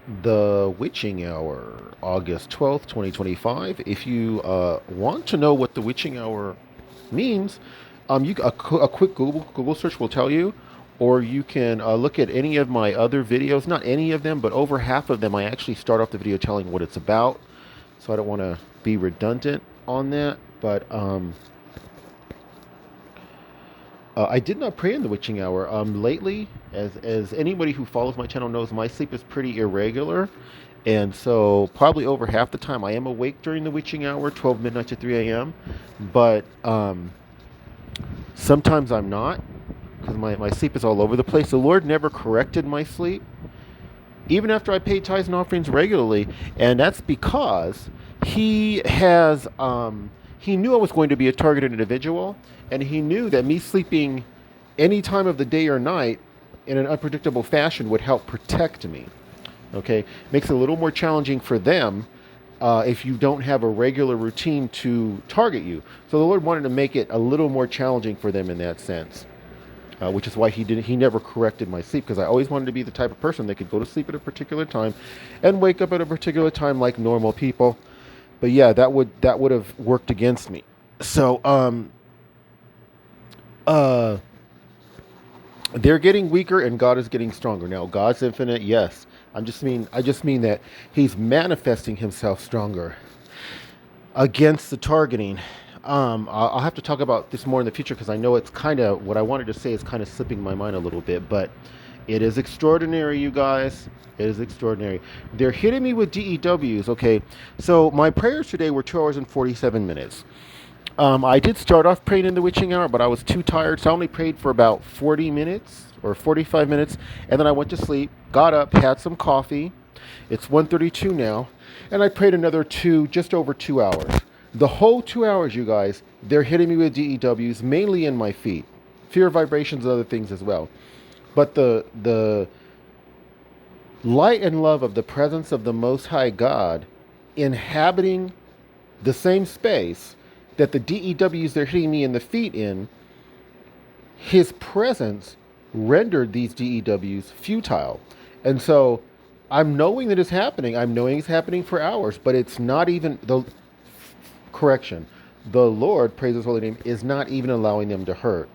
The Witching Hour, August 12th, 2025. If you want to know what the Witching Hour means, a quick Google search will tell you, or you can look at any of my other videos. Not any of them, but over half of them. I actually start off the video telling what it's about, so I don't want to be redundant on that. But I did not pray in the witching hour. Lately, as anybody who follows my channel knows, my sleep is pretty irregular, and so probably over half the time I am awake during the witching hour, 12 midnight to 3 a.m. But sometimes I'm not because my sleep is all over the place. The Lord never corrected my sleep, even after I paid tithes and offerings regularly, and that's because he knew I was going to be a targeted individual, and he knew that me sleeping any time of the day or night in an unpredictable fashion would help protect me. Okay, makes it a little more challenging for them if you don't have a regular routine to target you. So the Lord wanted to make it a little more challenging for them in that sense, which is why he never corrected my sleep, because I always wanted to be the type of person that could go to sleep at a particular time and wake up at a particular time like normal people. But yeah, that would have worked against me. So uh they're getting weaker and God is getting stronger. Now God's infinite, yes. I just mean that he's manifesting himself stronger against the targeting. I'll have to talk about this more in the future because I know it's kind of what I wanted to say is kind of slipping my mind a little bit, but it is extraordinary, you guys. It is extraordinary. They're hitting me with DEWs. Okay, so my prayers today were 2 hours and 47 minutes. I did start off praying in the witching hour, but I was too tired, so I only prayed for about 40 minutes or 45 minutes, and then I went to sleep, got up, had some coffee. It's 1:32 now, and I prayed another just over 2 hours. The whole 2 hours, you guys, they're hitting me with DEWs, mainly in my feet, fear vibrations and other things as well. But the light and love of the presence of the Most High God inhabiting the same space that the DEWs they're hitting me in the feet in, his presence rendered these DEWs futile. And so I'm knowing that it's happening. I'm knowing it's happening for hours, but it's not even the correction. The Lord, praise his holy name, is not even allowing them to hurt.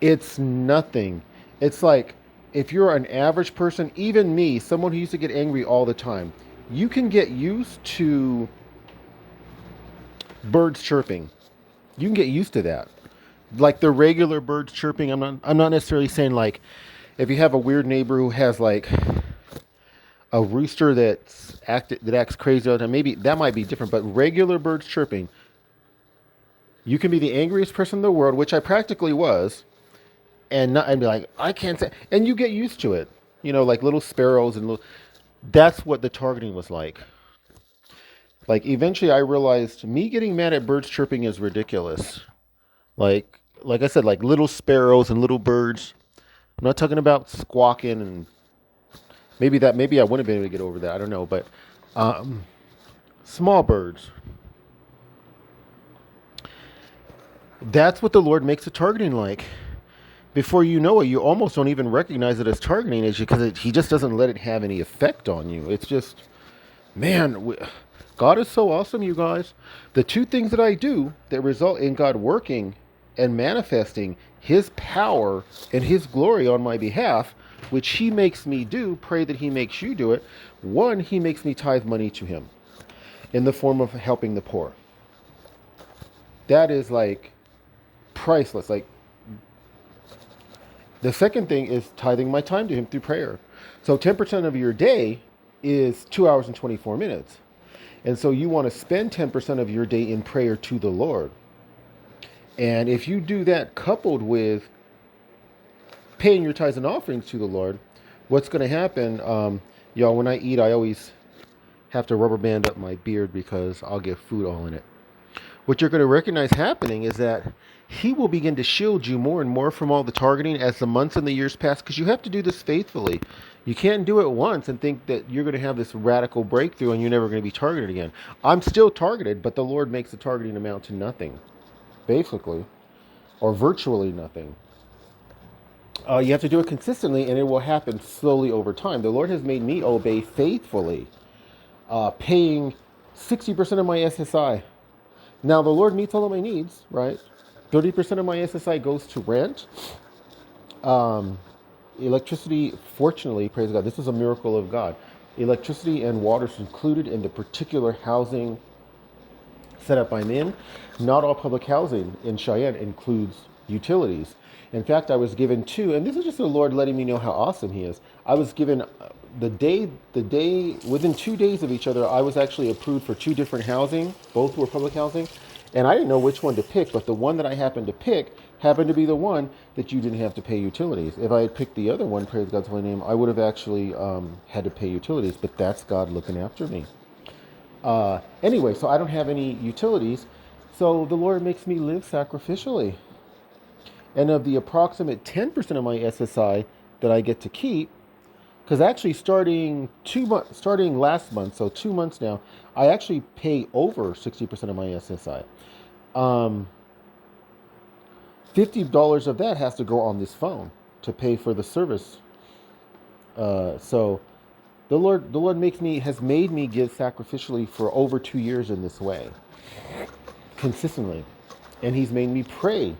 It's nothing. It's like if you're an average person, even me, someone who used to get angry all the time, you can get used to birds chirping. You can get used to that. Like the regular birds chirping. I'm not necessarily saying like if you have a weird neighbor who has like a rooster that acts crazy all the time, maybe that might be different, but regular birds chirping, you can be the angriest person in the world, which I practically was, and be like, I can't say, and you get used to it. Like little sparrows and little. That's what the targeting was like. Like eventually, I realized me getting mad at birds chirping is ridiculous. Like I said, like little sparrows and little birds. I'm not talking about squawking and maybe I wouldn't have been able to get over that. I don't know, but um, small birds. That's what the Lord makes the targeting like. Before you know it, you almost don't even recognize it as targeting, is because He just doesn't let it have any effect on you. It's just, man, God is so awesome, you guys. The two things that I do that result in God working and manifesting His power and His glory on my behalf, which He makes me do, pray that He makes you do it. One, He makes me tithe money to Him in the form of helping the poor. That is like priceless. Like the second thing is tithing my time to Him through prayer. So 10% of your day is 2 hours and 24 minutes. And so you want to spend 10% of your day in prayer to the Lord. And if you do that coupled with paying your tithes and offerings to the Lord, what's going to happen? Y'all, when I eat, I always have to rubber band up my beard because I'll get food all in it. What you're going to recognize happening is that He will begin to shield you more and more from all the targeting as the months and the years pass, because you have to do this faithfully. You can't do it once and think that you're going to have this radical breakthrough and you're never going to be targeted again. I'm still targeted, but the Lord makes the targeting amount to nothing, basically, or virtually nothing. You have to do it consistently, and it will happen slowly over time. The Lord has made me obey faithfully, paying 60% of my SSI. Now, the Lord meets all of my needs, right? 30% of my SSI goes to rent. Electricity, fortunately, praise God, this is a miracle of God. Electricity and water is included in the particular housing setup I'm in. Not all public housing in Cheyenne includes utilities. In fact, I was given two, and this is just the Lord letting me know how awesome He is. I was given within 2 days of each other, I was actually approved for two different housing. Both were public housing, and I didn't know which one to pick. But the one that I happened to pick happened to be the one that you didn't have to pay utilities. If I had picked the other one, praise God's holy name, I would have actually had to pay utilities. But that's God looking after me. Anyway, so I don't have any utilities. So the Lord makes me live sacrificially. And of the approximate 10% of my SSI that I get to keep, because actually starting last month, so 2 months now, I actually pay over 60% of my SSI. $50 of that has to go on this phone to pay for the service. So the Lord has made me give sacrificially for over 2 years in this way, consistently. And He's made me pray.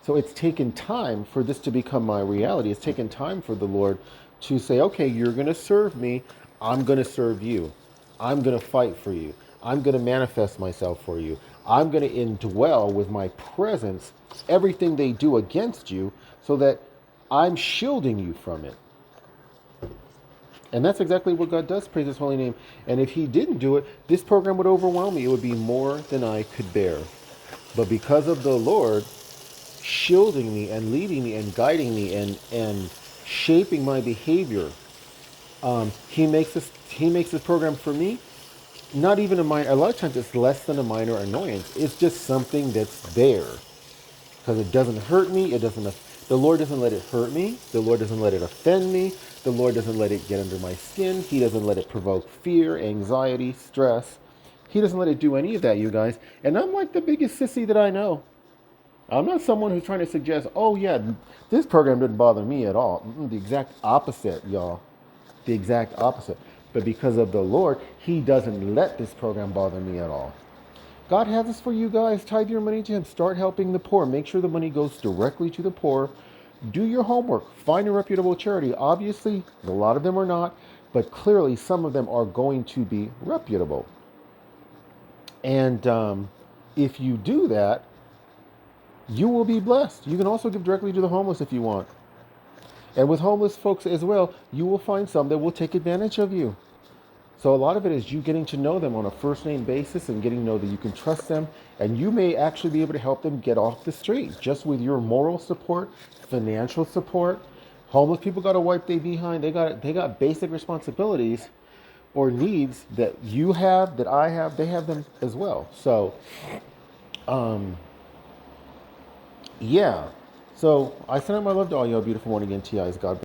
So it's taken time for this to become my reality. It's taken time for the Lord to say, okay, you're going to serve me. I'm going to serve you. I'm going to fight for you. I'm going to manifest myself for you. I'm going to indwell with my presence everything they do against you so that I'm shielding you from it. And that's exactly what God does, praise His holy name. And if He didn't do it, this program would overwhelm me. It would be more than I could bear. But because of the Lord shielding me and leading me and guiding me and shaping my behavior, He makes this program for me not even a minor. A lot of times it's less than a minor annoyance. It's just something that's there because it doesn't hurt me. It doesn't. The Lord doesn't let it hurt me. The Lord doesn't let it offend me. The Lord doesn't let it get under my skin. He doesn't let it provoke fear, anxiety, stress. He doesn't let it do any of that, you guys. And I'm like the biggest sissy that I know. I'm not someone who's trying to suggest, oh yeah, this program didn't bother me at all. The exact opposite, y'all. The exact opposite. But because of the Lord, He doesn't let this program bother me at all. God has this for you guys. Tithe your money to Him. Start helping the poor. Make sure the money goes directly to the poor. Do your homework. Find a reputable charity. Obviously, a lot of them are not, but clearly some of them are going to be reputable. And if you do that, you will be blessed. You can also give directly to the homeless if you want. And with homeless folks as well, you will find some that will take advantage of you. So a lot of it is you getting to know them on a first name basis and getting to know that you can trust them, and you may actually be able to help them get off the street just with your moral support, financial support. Homeless people got to wipe their behind. They got basic responsibilities or needs that you have, that I have. They have them as well. So yeah. So I send out my love to all y'all beautiful morning NTIs. God bless.